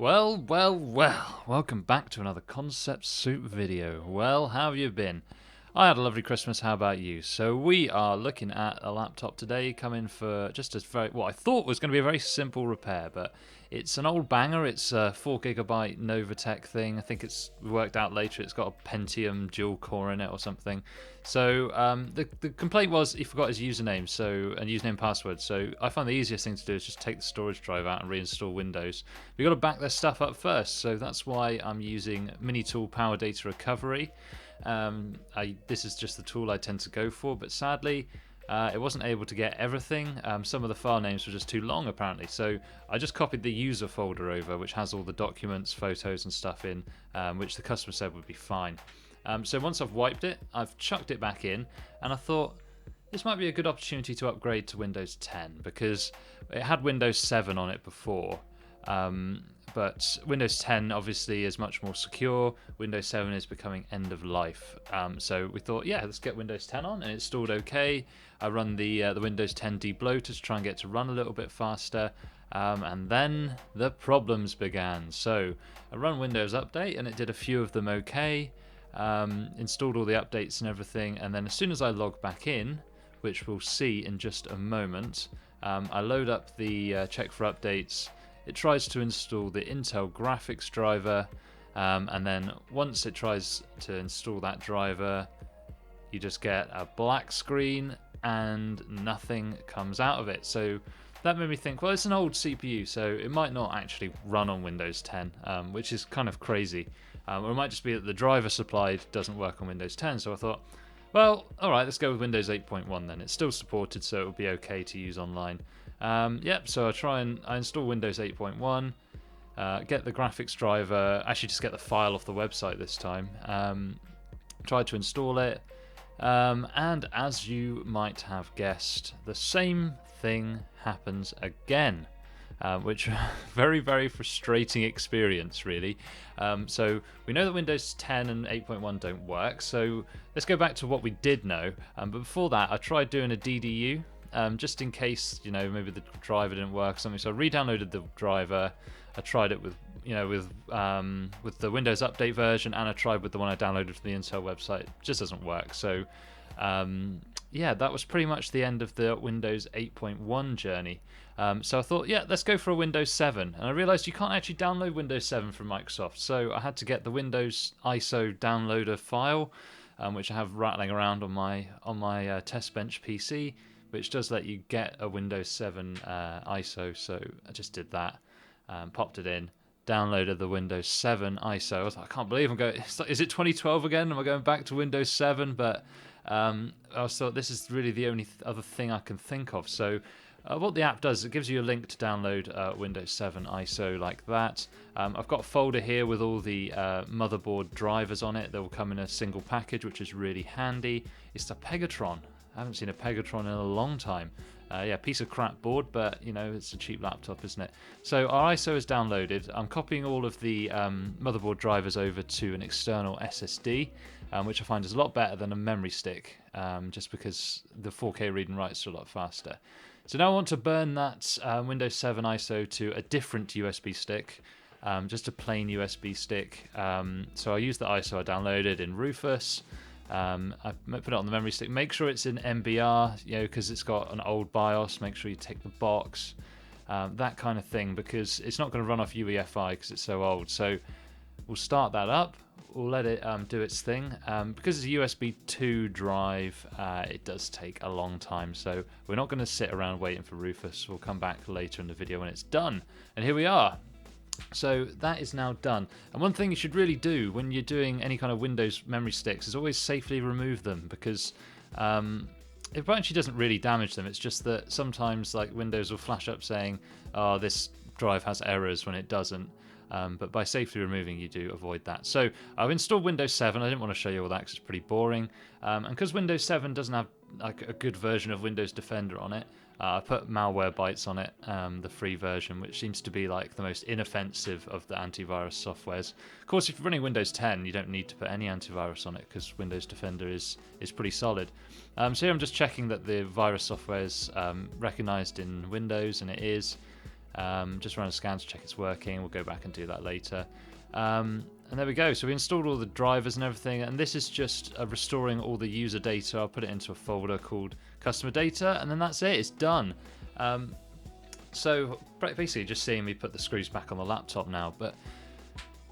Well, welcome back to another Concept Soup video. Well, how have you been? I had a lovely Christmas, how about you? So we are looking at a laptop today, coming for just a very, what I thought was going to be a very simple repair, but it's an old banger. It's a 4GB Novatech thing. I think it's worked out later. It's got a Pentium dual core in it or something. So the complaint was he forgot his username and username password. So I find the easiest thing to do is just take the storage drive out and reinstall Windows. We've got to back their stuff up first. So that's why I'm using Minitool Power Data Recovery. This is just the tool I tend to go for, but sadly it wasn't able to get everything. Some of the file names were just too long apparently, so I just copied the user folder over, which has all the documents, photos and stuff in, which the customer said would be fine. So once I've wiped it, I've chucked it back in, and I thought this might be a good opportunity to upgrade to Windows 10 because it had Windows 7 on it before. But Windows 10 obviously is much more secure. Windows 7 is becoming end of life. So we thought, yeah, let's get Windows 10 on, and it installed okay. I run the Windows 10 debloater to try and get it to run a little bit faster. And then the problems began. So I run Windows Update, and it did a few of them okay. Installed all the updates and everything, and then as soon as I log back in, which we'll see in just a moment, I load up the check for updates. It tries to install the Intel graphics driver, and then once it tries to install that driver, you just get a black screen and nothing comes out of it. So that made me think, well, it's an old CPU, so it might not actually run on Windows 10, which is kind of crazy. Or it might just be that the driver supplied doesn't work on Windows 10. So I thought, well, alright, let's go with Windows 8.1 then. It's still supported, so it'll be okay to use online. So I install Windows 8.1, get the graphics driver, actually just get the file off the website this time, try to install it, and as you might have guessed, the same thing happens again. Which very, very frustrating experience, really. So we know that Windows 10 and 8.1 don't work, so let's go back to what we did know. But before that, I tried doing a DDU, just in case, maybe the driver didn't work or something. So I re-downloaded the driver. I tried it with the Windows Update version, and I tried with the one I downloaded from the Intel website. It just doesn't work. So that was pretty much the end of the Windows 8.1 journey. So I thought, yeah, let's go for a Windows 7. And I realized you can't actually download Windows 7 from Microsoft. So I had to get the Windows ISO downloader file, which I have rattling around on my test bench PC, which does let you get a Windows 7 ISO. So I just did that, popped it in, downloaded the Windows 7 ISO. I was like, I can't believe I'm going. Is it 2012 again? Am I going back to Windows 7? But I thought this is really the only other thing I can think of. So what the app does, it gives you a link to download Windows 7 ISO like that. I've got a folder here with all the motherboard drivers on it. They will come in a single package, which is really handy. It's the Pegatron. I haven't seen a Pegatron in a long time. Piece of crap board, but it's a cheap laptop, isn't it? So our ISO is downloaded. I'm copying all of the motherboard drivers over to an external SSD, which I find is a lot better than a memory stick, just because the 4K read and writes are a lot faster. So now I want to burn that Windows 7 ISO to a different USB stick, just a plain USB stick. So I use the ISO I downloaded in Rufus. I put it on the memory stick. Make sure it's in MBR, because it's got an old BIOS. Make sure you tick the box, that kind of thing, because it's not going to run off UEFI because it's so old. So we'll start that up. We'll let it do its thing. Because it's a USB 2 drive, it does take a long time. So we're not going to sit around waiting for Rufus. We'll come back later in the video when it's done. And here we are. So that is now done. And one thing you should really do when you're doing any kind of Windows memory sticks is always safely remove them, because it actually doesn't really damage them. It's just that sometimes Windows will flash up saying, oh, this drive has errors, when it doesn't. But by safely removing, you do avoid that. So I've installed Windows 7. I didn't want to show you all that because it's pretty boring. And because Windows 7 doesn't have a good version of Windows Defender on it, I put Malwarebytes on it, the free version, which seems to be the most inoffensive of the antivirus softwares. Of course, if you're running Windows 10, you don't need to put any antivirus on it because Windows Defender is pretty solid. So here I'm just checking that the virus software is recognised in Windows, and it is. Just run a scan to check it's working. We'll go back and do that later. And there we go. So we installed all the drivers and everything, and this is just restoring all the user data. I'll put it into a folder called customer data, and then that's it. It's done. So basically just seeing me put the screws back on the laptop now, but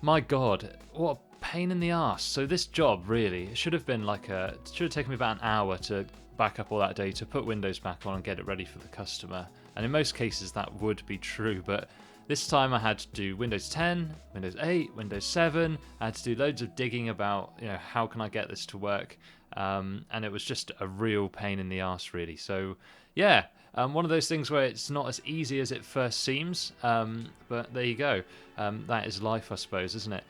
my God, what a pain in the ass. So this job really, it should have been it should have taken me about an hour to back up all that data, put Windows back on and get it ready for the customer. And in most cases that would be true, but this time I had to do Windows 10, Windows 8, Windows 7. I had to do loads of digging about, how can I get this to work? And it was just a real pain in the ass, really. So, yeah, one of those things where it's not as easy as it first seems. But there you go. That is life, I suppose, isn't it?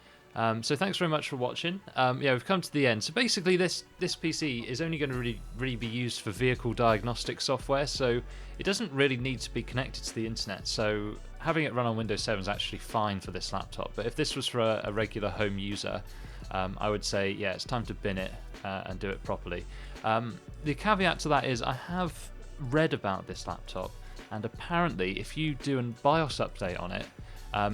So thanks very much for watching. We've come to the end. So basically this PC is only going to really be used for vehicle diagnostic software, so it doesn't really need to be connected to the internet. So having it run on Windows 7 is actually fine for this laptop. But if this was for a regular home user, I would say, yeah, it's time to bin it and do it properly. The caveat to that is I have read about this laptop, and apparently if you do a BIOS update on it,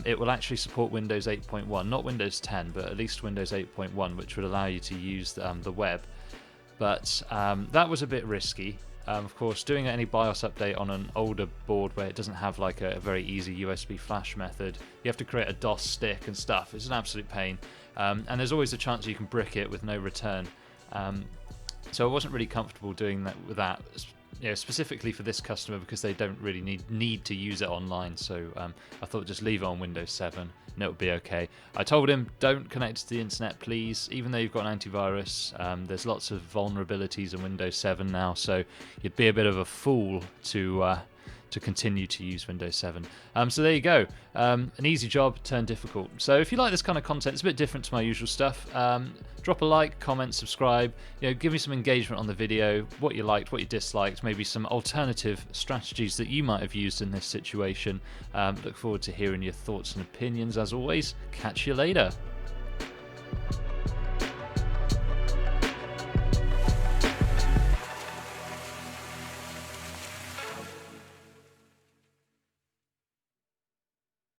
it will actually support Windows 8.1, not Windows 10, but at least Windows 8.1, which would allow you to use the web. But that was a bit risky. Of course, doing any BIOS update on an older board where it doesn't have like a very easy USB flash method, you have to create a DOS stick and stuff. It's an absolute pain. And there's always a chance you can brick it with no return. So I wasn't really comfortable doing that with that. Specifically for this customer, because they don't really need to use it online. So I thought just leave it on Windows 7 and it would be okay. I told him don't connect to the internet, please. Even though you've got an antivirus, there's lots of vulnerabilities in Windows 7 now, so you'd be a bit of a fool to continue to use Windows 7. So there you go. An easy job turned difficult. So if you like this kind of content, it's a bit different to my usual stuff. Drop a like, comment, subscribe. Give me some engagement on the video, what you liked, what you disliked, maybe some alternative strategies that you might have used in this situation. Look forward to hearing your thoughts and opinions as always. Catch you later.